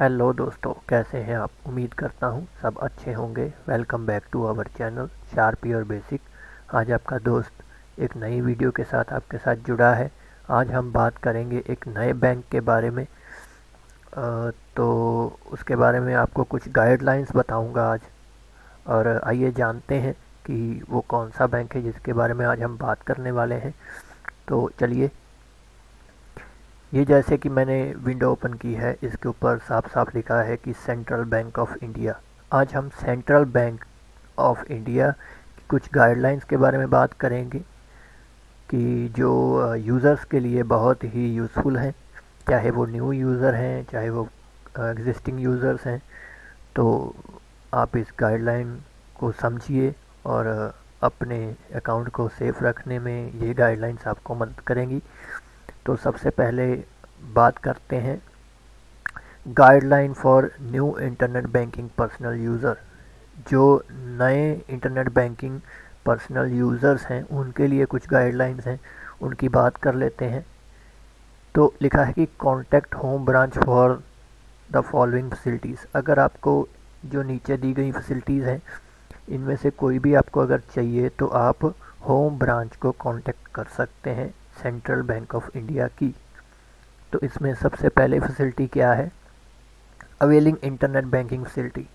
Hello दोस्तों, कैसे हैं आप। उम्मीद करता हूँ सब अच्छे होंगे। Welcome back to our channel sharp your basic. आज आपका दोस्त एक नई वीडियो के साथ आपके साथ जुड़ा है। आज हम बात करेंगे एक नए बैंक के बारे में। तो उसके बारे में आपको कुछ गाइडलाइंस बताऊंगा आज। और आइए जानते हैं कि वो कौन सा बैंक है जिसके बारे में आज हम बात करने वाले हैं। तो चलिए, ये जैसे कि मैंने विंडो ओपन की है, इसके ऊपर साफ साफ लिखा है कि सेंट्रल बैंक ऑफ इंडिया। आज हम सेंट्रल बैंक ऑफ इंडिया की कुछ गाइडलाइंस के बारे में बात करेंगे कि जो यूज़र्स के लिए बहुत ही यूज़फुल हैं, चाहे वो न्यू यूज़र हैं चाहे वो एग्जिस्टिंग यूज़र्स हैं। तो आप इस गाइडलाइन को समझिए और अपने अकाउंट को सेफ रखने में ये गाइडलाइंस आपको मदद करेंगी। तो सबसे पहले बात करते हैं guideline for new internet banking personal user. जो नए इंटरनेट बैंकिंग पर्सनल यूज़र्स हैं उनके लिए कुछ गाइडलाइंस हैं, उनकी बात कर लेते हैं। तो लिखा है कि contact home branch for the following facilities. अगर आपको जो नीचे दी गई फैसिलिटीज़ हैं इनमें से कोई भी आपको अगर चाहिए तो आप होम ब्रांच को कांटेक्ट कर सकते हैं सेंट्रल बैंक ऑफ इंडिया की। तो इसमें सबसे पहले फैसिलिटी क्या है, अवेलिंग इंटरनेट बैंकिंग फैसिलिटी।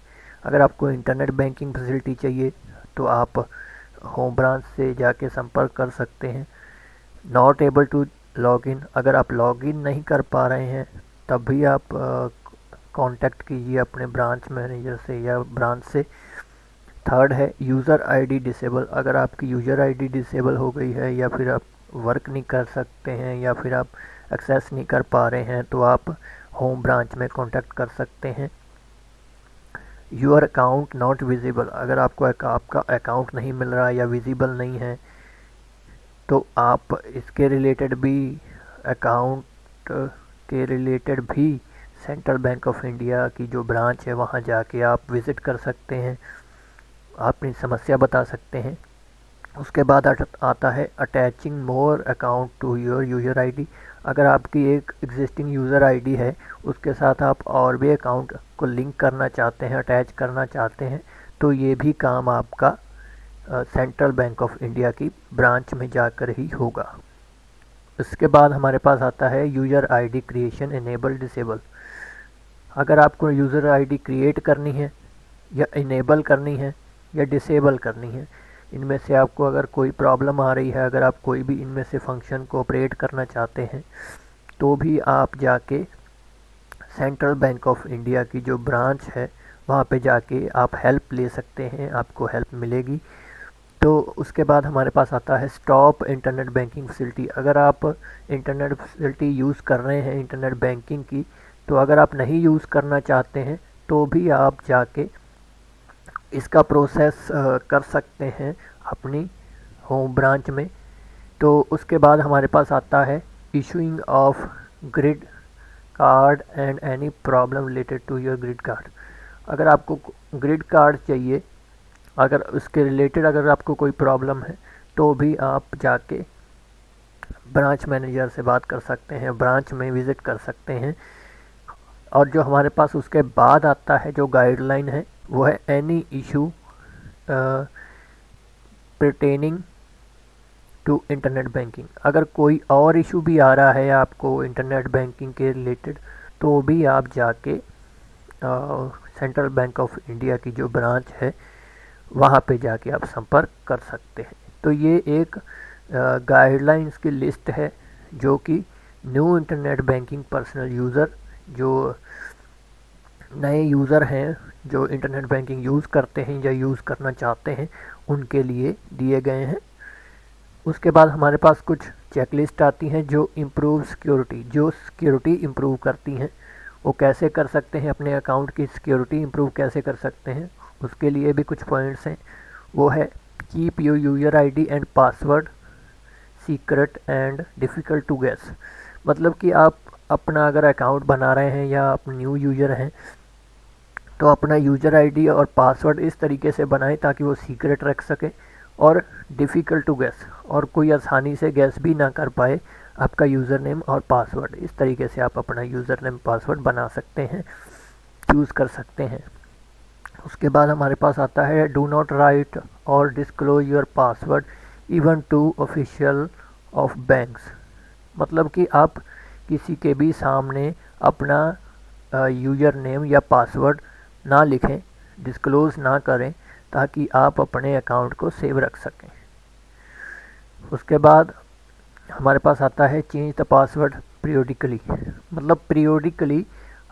अगर आपको इंटरनेट बैंकिंग फैसिलिटी चाहिए तो आप होम ब्रांच से जाके संपर्क कर सकते हैं। Not able to log in, अगर आप लॉग इन नहीं कर पा रहे हैं तब भी आप कांटेक्ट कीजिए अपने ब्रांच मैनेजर से या ब्रांच से। थर्ड है यूज़र आईडी डिसेबल। अगर आपकी यूज़र आईडी डिसेबल हो गई है या फिर आप वर्क नहीं कर सकते हैं या फिर आप एक्सेस नहीं कर पा रहे हैं तो आप होम ब्रांच में कांटेक्ट कर सकते हैं। योर अकाउंट नॉट विजिबल, अगर आपको आपका अकाउंट नहीं मिल रहा या विजिबल नहीं है तो आप इसके रिलेटेड भी अकाउंट के रिलेटेड भी सेंट्रल बैंक ऑफ इंडिया की जो ब्रांच है वहाँ जाके आप विज़िट कर सकते हैं, अपनी समस्या बता सकते हैं। उसके बाद आता है attaching more account to your user ID. अगर आपकी एक एग्जिस्टिंग यूज़र आईडी है उसके साथ आप और भी अकाउंट को लिंक करना चाहते हैं, अटैच करना चाहते हैं, तो ये भी काम आपका सेंट्रल बैंक ऑफ इंडिया की ब्रांच में जाकर ही होगा। इसके बाद हमारे पास आता है user ID creation enable disable. अगर आपको यूज़र आईडी क्रिएट करनी है या इनेबल करनी है या डिसेबल करनी है, इनमें से आपको अगर कोई प्रॉब्लम आ रही है, अगर आप कोई भी इनमें से फंक्शन को ऑपरेट करना चाहते हैं तो भी आप जाके सेंट्रल बैंक ऑफ इंडिया की जो ब्रांच है वहाँ पे जाके आप हेल्प ले सकते हैं, आपको हेल्प मिलेगी। तो उसके बाद हमारे पास आता है स्टॉप इंटरनेट बैंकिंग फैसिलिटी। अगर आप इंटरनेट फैसिलिटी यूज़ कर रहे हैं इंटरनेट बैंकिंग की, तो अगर आप नहीं यूज़ करना चाहते हैं तो भी आप जाके इसका प्रोसेस कर सकते हैं अपनी होम ब्रांच में। तो उसके बाद हमारे पास आता है issuing of grid card and any problem related to your grid card. अगर आपको ग्रिड कार्ड चाहिए, अगर उसके रिलेटेड अगर आपको कोई प्रॉब्लम है तो भी आप जाके ब्रांच मैनेजर से बात कर सकते हैं, ब्रांच में विज़िट कर सकते हैं। और जो हमारे पास उसके बाद आता है जो गाइडलाइन है वो है any issue pertaining to internet banking. अगर कोई और इशू भी आ रहा है आपको इंटरनेट बैंकिंग के रिलेटेड तो भी आप जाके सेंट्रल बैंक ऑफ इंडिया की जो ब्रांच है वहाँ पे जाके आप संपर्क कर सकते हैं। तो ये एक गाइडलाइंस की लिस्ट है जो कि new internet banking personal user, जो नए यूज़र हैं जो इंटरनेट बैंकिंग यूज़ करते हैं या यूज़ करना चाहते हैं, उनके लिए दिए गए हैं। उसके बाद हमारे पास कुछ चेकलिस्ट आती हैं जो इम्प्रूव सिक्योरिटी, जो सिक्योरिटी इम्प्रूव करती हैं। वो कैसे कर सकते हैं, अपने अकाउंट की सिक्योरिटी इम्प्रूव कैसे कर सकते हैं, उसके लिए भी कुछ पॉइंट्स हैं। वो है keep your user ID and password secret and difficult to guess. मतलब कि आप अपना अगर अकाउंट बना रहे हैं या आप न्यू यूज़र हैं तो अपना यूज़र आईडी और पासवर्ड इस तरीके से बनाएं ताकि वो सीक्रेट रख सके और डिफ़िकल्ट टू गेस, और कोई आसानी से गेस भी ना कर पाए आपका यूज़र नेम और पासवर्ड। इस तरीके से आप अपना यूज़र नेम पासवर्ड बना सकते हैं। चूज़ कर सकते हैं। उसके बाद हमारे पास आता है do not write or disclose your password even to official of banks. मतलब कि आप किसी के भी सामने अपना यूज़र नेम या पासवर्ड ना लिखें, डिस्क्लोज़ ना करें, ताकि आप अपने अकाउंट को सेव रख सकें। उसके बाद हमारे पास आता है चेंज द पासवर्ड पीरियोडिकली। मतलब पीरियोडिकली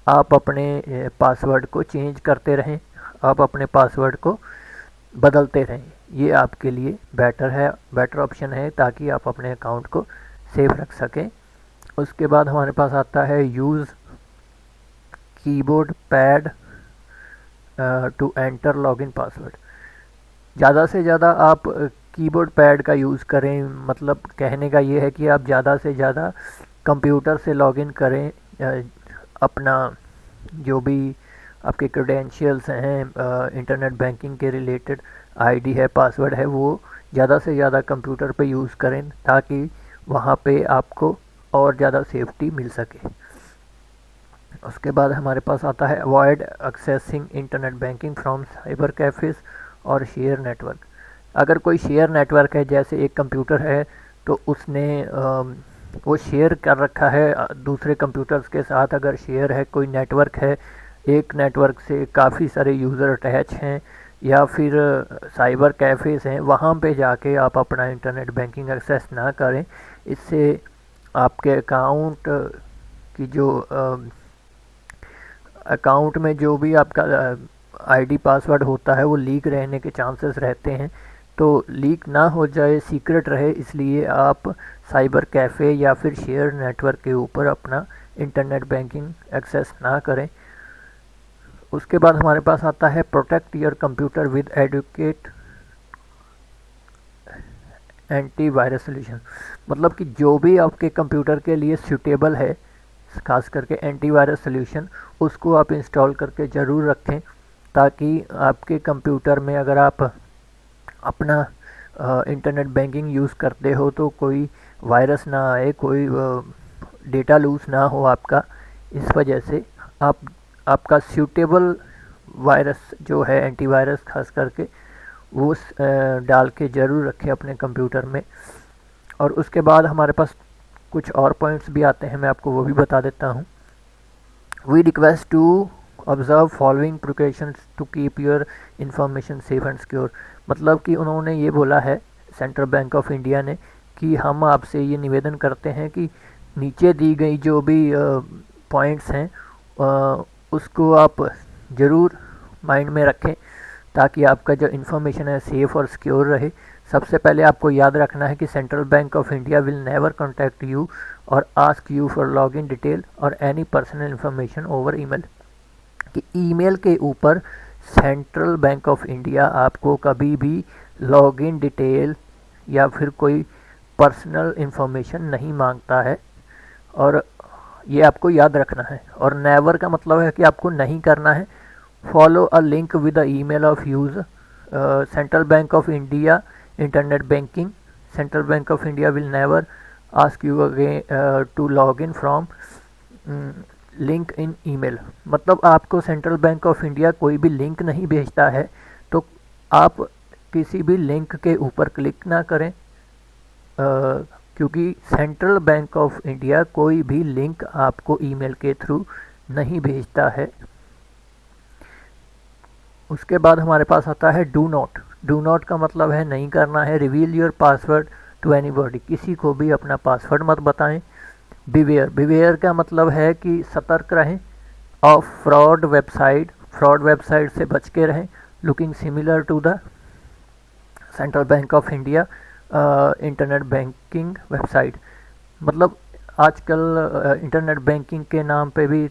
आप अपने पासवर्ड को चेंज करते रहें, आप अपने पासवर्ड को बदलते रहें। ये आपके लिए बेटर ऑप्शन है, ताकि आप अपने अकाउंट को सेव रख सकें। उसके बाद हमारे पास आता है use keyboard pad to enter login password. ज़्यादा से ज़्यादा आप कीबोर्ड पैड का यूज़ करें। मतलब कहने का ये है कि आप ज़्यादा से ज़्यादा कंप्यूटर से लॉगिन करें, अपना जो भी आपके क्रेडेंशियल्स हैं, इंटरनेट बैंकिंग के रिलेटेड आईडी है, पासवर्ड है, वो ज़्यादा से ज़्यादा कंप्यूटर पे यूज़ करें, ताकि वहाँ पे आपको और ज़्यादा सेफ्टी मिल सके। उसके बाद हमारे पास आता है avoid accessing internet banking from cyber cafes और शेयर नेटवर्क। अगर कोई शेयर नेटवर्क है, जैसे एक कंप्यूटर है तो उसने वो शेयर कर रखा है दूसरे कंप्यूटर्स के साथ, अगर शेयर है, कोई नेटवर्क है, एक नेटवर्क से काफ़ी सारे यूज़र अटैच हैं, या फिर साइबर कैफ़ेज़ हैं, वहाँ पे जाके आप अपना इंटरनेट बैंकिंग एक्सेस ना करें। इससे आपके अकाउंट में जो भी आपका आईडी पासवर्ड होता है वो लीक रहने के चांसेस रहते हैं। तो लीक ना हो जाए, सीक्रेट रहे, इसलिए आप साइबर कैफ़े या फिर शेयर नेटवर्क के ऊपर अपना इंटरनेट बैंकिंग एक्सेस ना करें। उसके बाद हमारे पास आता है protect your computer with adequate antivirus solution. मतलब कि जो भी आपके कंप्यूटर के लिए सूटेबल है, खास करके एंटीवायरस सोल्यूशन, उसको आप इंस्टॉल करके ज़रूर रखें, ताकि आपके कंप्यूटर में अगर आप अपना इंटरनेट बैंकिंग यूज़ करते हो तो कोई वायरस ना आए, कोई डेटा लूज़ ना हो आपका। इस वजह से आपका सूटेबल वायरस जो है, एंटीवायरस खास करके, वो डाल के ज़रूर रखें अपने कंप्यूटर में। और उसके बाद हमारे पास कुछ और पॉइंट्स भी आते हैं, मैं आपको वो भी बता देता हूँ। We request to observe following precautions to keep your information safe and secure. मतलब कि उन्होंने ये बोला है, सेंट्रल बैंक ऑफ इंडिया ने, कि हम आपसे ये निवेदन करते हैं कि नीचे दी गई जो भी पॉइंट्स हैं उसको आप ज़रूर माइंड में रखें, ताकि आपका जो इन्फॉर्मेशन है सेफ़ और सिक्योर रहे। सबसे पहले आपको याद रखना है कि central bank of India will never contact you और ask you for login detail और any personal information over email. कि ईमेल के ऊपर सेंट्रल बैंक ऑफ इंडिया आपको कभी भी लॉगिन डिटेल या फिर कोई पर्सनल इन्फॉर्मेशन नहीं मांगता है, और ये आपको याद रखना है। और नेवर का मतलब है कि आपको नहीं करना है। Follow a link with the email of use Central bank of India internet banking. Central bank of India will never ask you again to log in from link in email. मतलब आपको सेंट्रल बैंक ऑफ इंडिया कोई भी link नहीं भेजता है, तो आप किसी भी लिंक के ऊपर क्लिक ना करें, क्योंकि सेंट्रल बैंक ऑफ इंडिया कोई भी लिंक आपको ईमेल के थ्रू नहीं भेजता है। उसके बाद हमारे पास आता है डू नॉट। डू नॉट का मतलब है नहीं करना है। Reveal your password to anybody. किसी को भी अपना पासवर्ड मत बताएं। बिवेयर। बिवेयर का मतलब है कि सतर्क रहें। Of fraud website. Fraud website से बच के रहें। Looking similar to the Central bank of India internet banking website. मतलब आजकल इंटरनेट बैंकिंग के नाम पे भी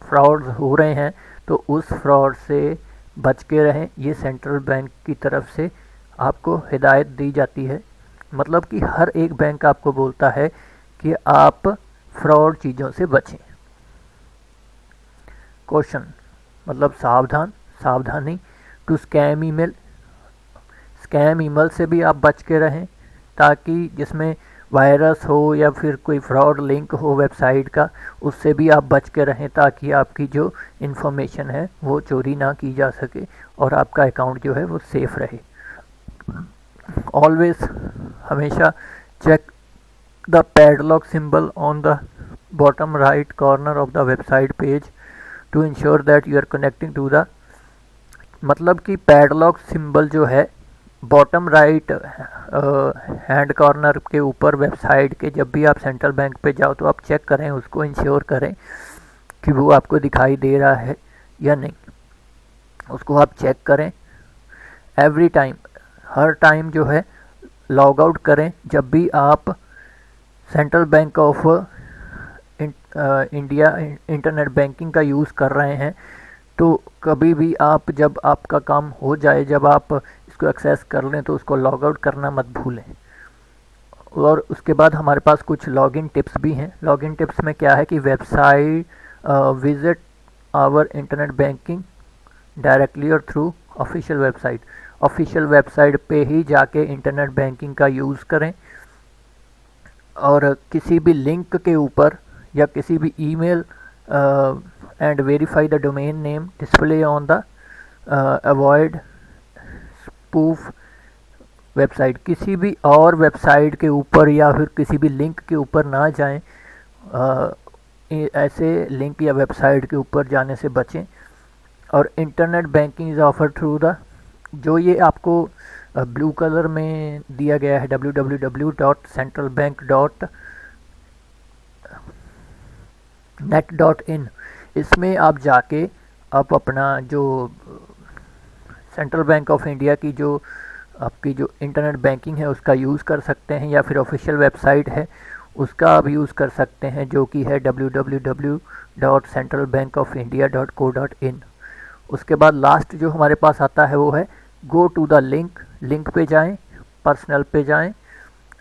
फ्रॉड हो रहे हैं, तो उस फ्रॉड से बच के रहें। ये सेंट्रल बैंक की तरफ से आपको हिदायत दी जाती है। मतलब कि हर एक बैंक आपको बोलता है कि आप फ्रॉड चीज़ों से बचें। क्वेश्चन मतलब सावधानी। To scam email. Scam email से भी आप बच के रहें, ताकि जिसमें वायरस हो या फिर कोई फ्रॉड लिंक हो वेबसाइट का, उससे भी आप बच के रहें ताकि आपकी जो इन्फॉर्मेशन है वो चोरी ना की जा सके और आपका अकाउंट जो है वो सेफ़ रहे। ऑलवेज हमेशा check the padlock symbol on the bottom right corner of the website page to ensure that you are connecting to the, मतलब कि पैडलॉक सिंबल जो है बॉटम राइट हैंड कॉर्नर के ऊपर वेबसाइट के, जब भी आप सेंट्रल बैंक पे जाओ तो आप चेक करें, उसको इंश्योर करें कि वो आपको दिखाई दे रहा है या नहीं, उसको आप चेक करें एवरी टाइम, हर टाइम जो है लॉग आउट करें। जब भी आप central bank of India internet banking का यूज़ कर रहे हैं तो कभी भी आप, जब आपका काम हो जाए, जब आप इसको एक्सेस कर लें तो उसको लॉग आउट करना मत भूलें। और उसके बाद हमारे पास कुछ लॉगिन टिप्स भी हैं। लॉगिन टिप्स में क्या है कि website visit our internet banking directly और through official website, official website पे ही जाके इंटरनेट बैंकिंग का यूज़ करें और किसी भी लिंक के ऊपर या किसी भी email and verify the domain name display on the avoid spoof website, किसी भी और वेबसाइट के ऊपर या फिर किसी भी लिंक के ऊपर ना जाएं, ऐसे लिंक या वेबसाइट के ऊपर जाने से बचें। और internet banking is offer through the, जो ये आपको ब्लू कलर में दिया गया है www.centralbank.net.in, इसमें आप जाके आप अपना जो सेंट्रल बैंक ऑफ इंडिया की जो आपकी जो इंटरनेट बैंकिंग है उसका यूज़ कर सकते हैं, या फिर ऑफिशियल वेबसाइट है उसका आप यूज़ कर सकते हैं जो कि है www.centralbankofindia.co.in। उसके बाद लास्ट जो हमारे पास आता है वो है go to the link, link पे जाएं, पर्सनल पे जाएं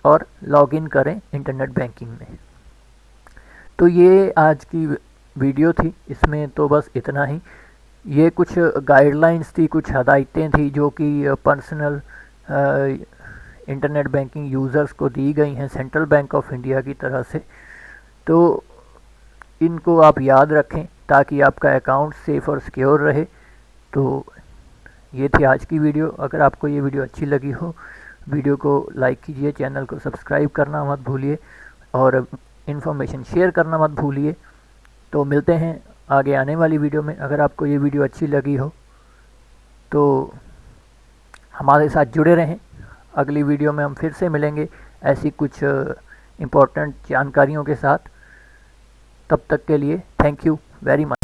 और लॉगिन करें इंटरनेट बैंकिंग में। तो ये आज की वीडियो थी, इसमें तो बस इतना ही। ये कुछ गाइडलाइंस थी, कुछ हदायतें थी जो कि पर्सनल इंटरनेट बैंकिंग यूज़र्स को दी गई हैं सेंट्रल बैंक ऑफ इंडिया की तरह से। तो इनको आप याद रखें ताकि आपका अकाउंट सेफ़ और सिक्योर रहे। तो ये थी आज की वीडियो। अगर आपको ये वीडियो अच्छी लगी हो, वीडियो को लाइक कीजिए, चैनल को सब्सक्राइब करना मत भूलिए और इन्फॉर्मेशन शेयर करना मत भूलिए। तो मिलते हैं आगे आने वाली वीडियो में। अगर आपको ये वीडियो अच्छी लगी हो तो हमारे साथ जुड़े रहें। अगली वीडियो में हम फिर से मिलेंगे ऐसी कुछ इम्पोर्टेंट जानकारियों के साथ। तब तक के लिए थैंक यू वेरी मच।